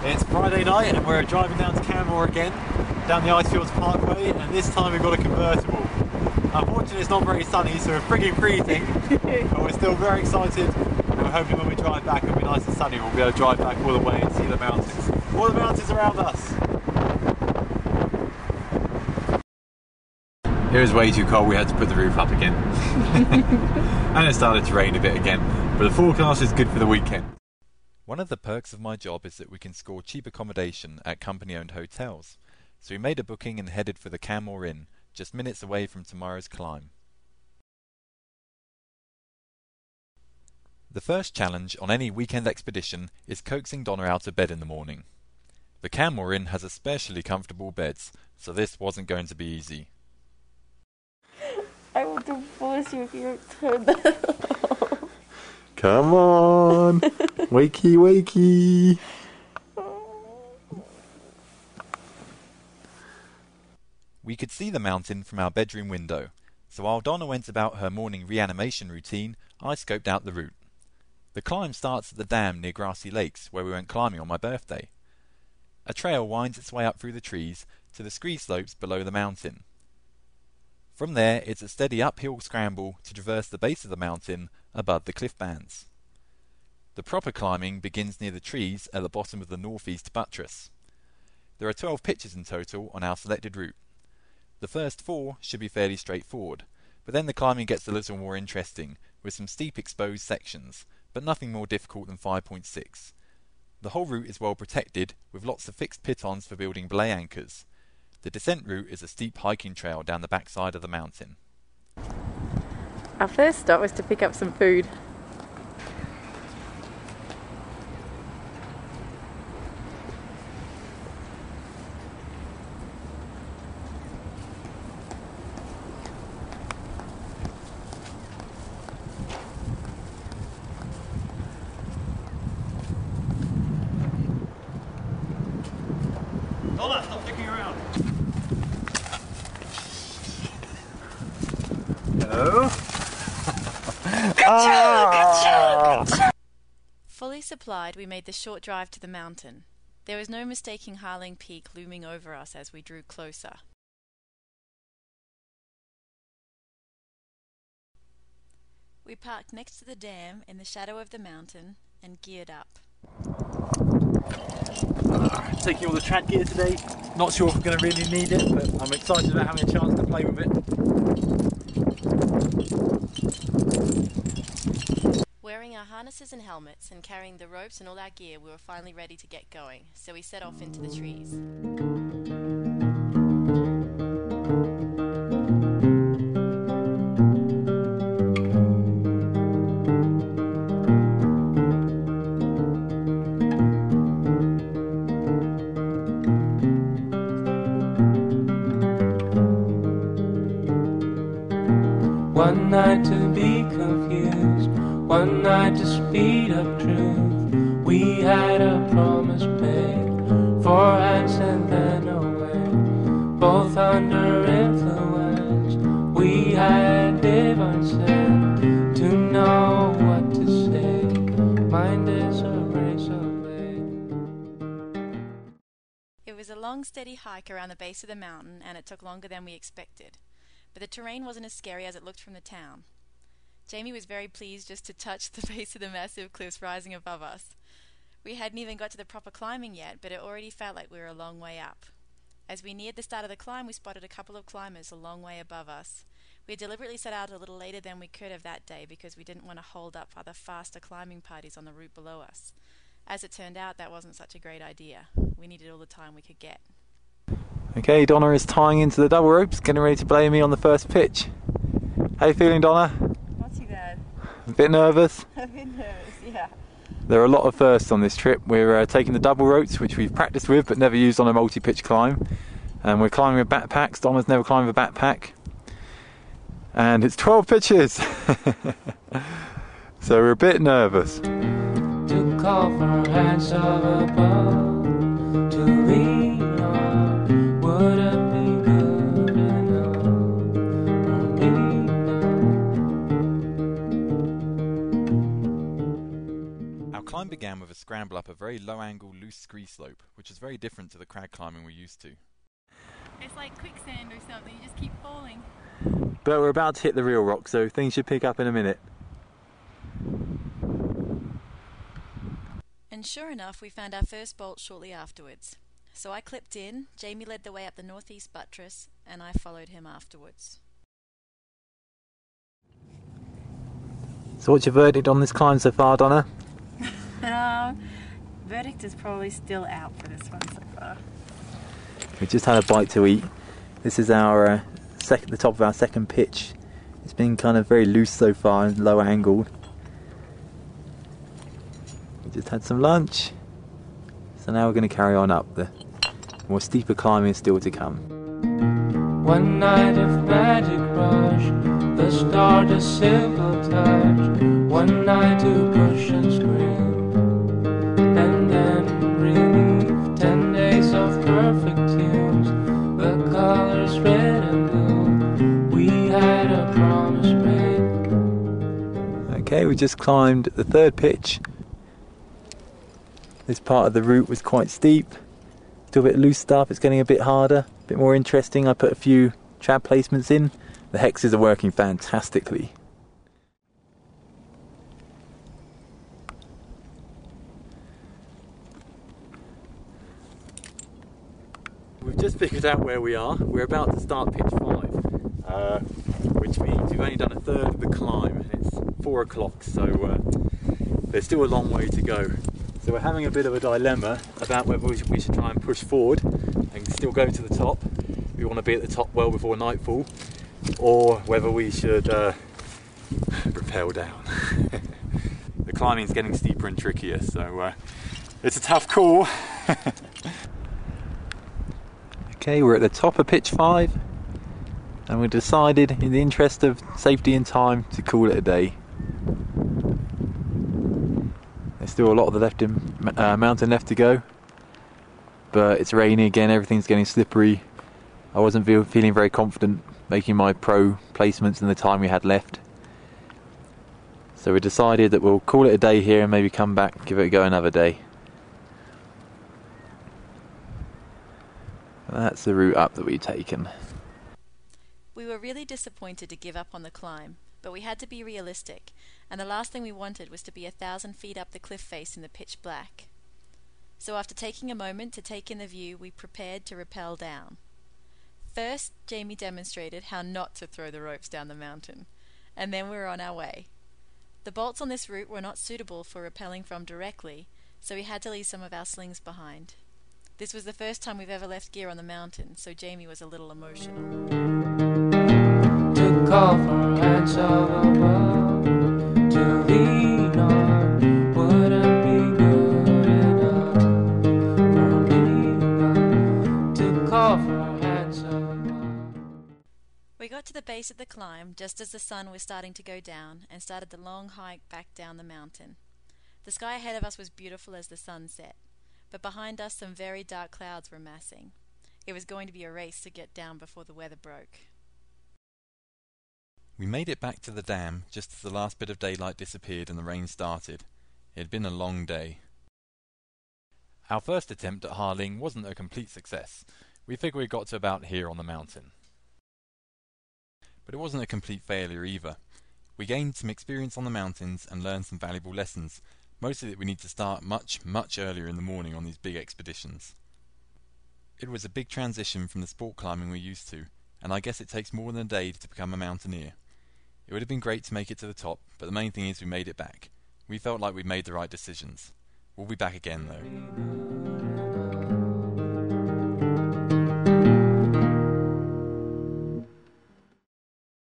It's Friday night and we're driving down to Canmore again, down the Icefields Parkway, and this time we've got a convertible. Unfortunately it's not very sunny, so we're frigging freezing, but we're still very excited, and we're hoping when we drive back it'll be nice and sunny, we'll be able to drive back all the way and see the mountains. All the mountains around us. It was way too cold, we had to put the roof up again. And it started to rain a bit again, but the forecast is good for the weekend. One of the perks of my job is that we can score cheap accommodation at company-owned hotels, so we made a booking and headed for the Canmore Inn, just minutes away from tomorrow's climb. The first challenge on any weekend expedition is coaxing Donna out of bed in the morning. The Canmore Inn has especially comfortable beds, so this wasn't going to be easy. I will divorce you if you don't turn that off. Come on! Wakey, wakey! We could see the mountain from our bedroom window, so while Donna went about her morning reanimation routine, I scoped out the route. The climb starts at the dam near Grassy Lakes, where we went climbing on my birthday. A trail winds its way up through the trees to the scree slopes below the mountain. From there, it's a steady uphill scramble to traverse the base of the mountain above the cliff bands. The proper climbing begins near the trees at the bottom of the North-East Buttress. There are 12 pitches in total on our selected route. The first 4 should be fairly straightforward, but then the climbing gets a little more interesting, with some steep exposed sections, but nothing more difficult than 5.6. The whole route is well protected, with lots of fixed pitons for building belay anchors. The descent route is a steep hiking trail down the backside of the mountain. Our first stop was to pick up some food. Donna, stop sticking around! Hello? Fully supplied, we made the short drive to the mountain. There was no mistaking Harling Peak looming over us as we drew closer. We parked next to the dam in the shadow of the mountain and geared up. Taking all the trad gear today. Not sure if we're going to really need it, but I'm excited about having a chance to play with it. Wearing our harnesses and helmets and carrying the ropes and all our gear, we were finally ready to get going, so we set off into the trees. One night to be confused, one night to speed up truth. We had a promise made, 4 hands and then away. Both under influence, we had divine sense to know what to say. Mind is a razor blade. It was a long, steady hike around the base of the mountain, and it took longer than we expected. But the terrain wasn't as scary as it looked from the town. Jamie was very pleased just to touch the base of the massive cliffs rising above us. We hadn't even got to the proper climbing yet, but it already felt like we were a long way up. As we neared the start of the climb, we spotted a couple of climbers a long way above us. We had deliberately set out a little later than we could have that day because we didn't want to hold up other faster climbing parties on the route below us. As it turned out, that wasn't such a great idea. We needed all the time we could get. Okay, Donna is tying into the double ropes, getting ready to belay me on the first pitch. How you feeling, Donna? Not too bad. A bit nervous? A bit nervous, yeah. There are a lot of firsts on this trip. We're taking the double ropes, which we've practiced with but never used on a multi-pitch climb. And we're climbing with backpacks. Donna's never climbed with a backpack. And it's 12 pitches! So we're a bit nervous. To call for hands of above, to lean on, would it be good enough for me now? Our climb began with a scramble up a very low-angle, loose scree slope, which is very different to the crag climbing we're used to. It's like quicksand or something, you just keep falling. But we're about to hit the real rock, so things should pick up in a minute. And sure enough, we found our first bolt shortly afterwards. So I clipped in, Jamie led the way up the North-East Buttress, and I followed him afterwards. So what's your verdict on this climb so far, Donna? Verdict is probably still out for this one so far. We just had a bite to eat. This is our the top of our second pitch. It's been kind of very loose so far and low angled. We just had some lunch. So now we're going to carry on up. The more steeper climbing is still to come. One night of magic rush, the start a simple touch. One night to push and scream, and then relief. 10 days of perfect tunes, the colors red and blue. We had a promise made. Okay, we just climbed the third pitch. This part of the route was quite steep. Still a bit loose stuff, it's getting a bit harder, a bit more interesting. I put a few trap placements in. The hexes are working fantastically. We've just figured out where we are. We're about to start pitch 5, which means we've only done a third of the climb and it's 4 o'clock, so there's still a long way to go. So we're having a bit of a dilemma about whether we should try and push forward and still go to the top. We want to be at the top well before nightfall, or whether we should rappel down. The climbing's getting steeper and trickier, so it's a tough call. Okay, we're at the top of pitch 5 and we decided, in the interest of safety and time, to call it a day. There's still a lot of the mountain left to go, but it's raining again, everything's getting slippery. I wasn't feeling very confident making my pro placements in the time we had left. So we decided that we'll call it a day here and maybe come back, give it a go another day. That's the route up that we've taken. We were really disappointed to give up on the climb, but we had to be realistic, and the last thing we wanted was to be 1,000 feet up the cliff face in the pitch black. So after taking a moment to take in the view, we prepared to rappel down. First, Jamie demonstrated how not to throw the ropes down the mountain, and then we were on our way. The bolts on this route were not suitable for rappelling from directly, so we had to leave some of our slings behind. This was the first time we've ever left gear on the mountain, so Jamie was a little emotional. To call for hands above, to lean on, wouldn't be good enough for me. To call for hands above. We got to the base of the climb just as the sun was starting to go down and started the long hike back down the mountain. The sky ahead of us was beautiful as the sun set, but behind us some very dark clouds were massing. It was going to be a race to get down before the weather broke. We made it back to the dam just as the last bit of daylight disappeared and the rain started. It had been a long day. Our first attempt at Ling wasn't a complete success. We figured we got to about here on the mountain. But it wasn't a complete failure either. We gained some experience on the mountains and learned some valuable lessons, mostly that we need to start much, much earlier in the morning on these big expeditions. It was a big transition from the sport climbing we're used to, and I guess it takes more than a day to become a mountaineer. It would have been great to make it to the top, but the main thing is we made it back. We felt like we'd made the right decisions. We'll be back again though.